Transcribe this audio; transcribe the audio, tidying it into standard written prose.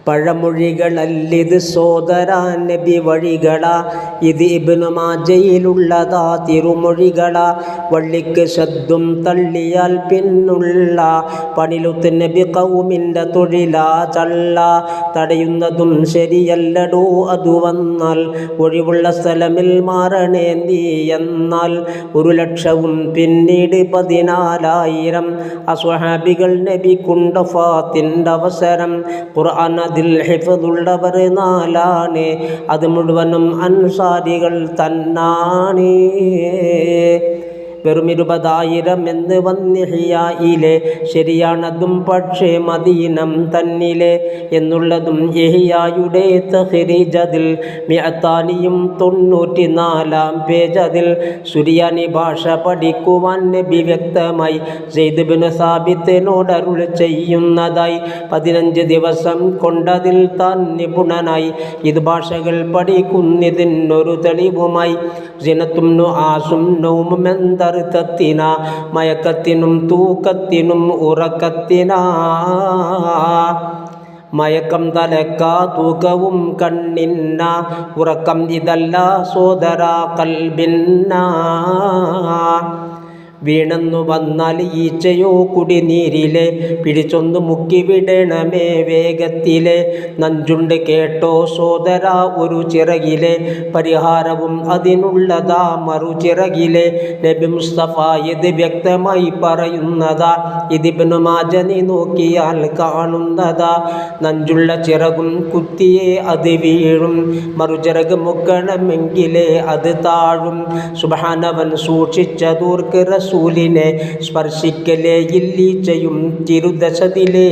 പഴമൊഴികളല്ലിത് സോദരാ നബി വഴികളാ, ഇത് ഇബ്നു മാജയിലുള്ളതാ തിരുമൊഴികളാ. വള്ളിക്ക് ശബ്ദം തള്ളിയാൽ പിന്നുള്ള പണിലുത്ത് നബി കൗമിൻ്റെ തൊഴിലാ ചള്ള. തടയുന്നതും ശരിയല്ലടോ അതു വന്നാൽ, ഒഴിവുള്ള സ്ഥലമിൽ മാറണേ നീ എന്നാൽ. 1,00,000 പിന്നീട് 14,000 അസ്വഹാബികൾ നബിക്കുണ്ട വഫാത്തിൻ്റെ അവസരം. ഖുർആൻ അതിൽ ഹിഫ്ളുള്ളവർ 4 അത് മുഴുവനും അൻസാരികൾ തന്നാണ്. വെറും 20,000 എന്ന് വന്നിഹിയായിലെ ശരിയാണതും, പക്ഷേ മദീനം തന്നിലെ എന്നുള്ളതും യഹിയായുടെ തഖ്രീജതിൽ. 194 പേജതിൽ സുരിയാനി ഭാഷ പഠിക്കുവാൻ നബി വ്യക്തമായി സെയ്ദ് ഇബ്നു സാബിത്തിനോട് അരുൾ ചെയ്യുന്നതായി. 15 ദിവസം കൊണ്ടതിൽ താൻ നിപുണനായി. ഇത് ഭാഷകൾ പഠിക്കുന്നതിനൊരു തെളിവുമായി. സിനത്തും നുആസും നൗമും എന്തർത്ഥത്തിന, മയക്കത്തിനും തൂക്കത്തിനും ഉറക്കത്തിനാ. മയക്കം തലക്കാ, തൂക്കവും കണ്ണിന്ന, ഉറക്കം ഇതല്ല സോദരാ കൽബിന്ന. വീണെന്നു വന്നാൽ ഈച്ചയോ കുടിനീരിലെ, പിടിച്ചൊന്നു മുക്കി വിടണമേ വേഗത്തിലെ. നഞ്ചുണ്ട് കേട്ടോ സോദരാ ഒരു ചിറകിലെ, പരിഹാരവും അതിനുള്ളതാ മറുചിറകിലെ. നബി മുസ്തഫ ഇത് വ്യക്തമായി പറയുന്നതാ, ഇത് ഇബ്നു മാജ നീ നോക്കിയാൽ കാണുന്നതാ. നഞ്ചുള്ള ചിറകും കുത്തിയേ അത് വീഴും, മറുചിറക് മുക്കണമെങ്കിലേ അത് താഴും. സുബ്ഹാനവൻ സൂക്ഷിച്ചതോർക്ക് റസൂലിനെ സ്പർശിക്കലേ ഇല്ലീച്ചയും തിരുദശതിലേ.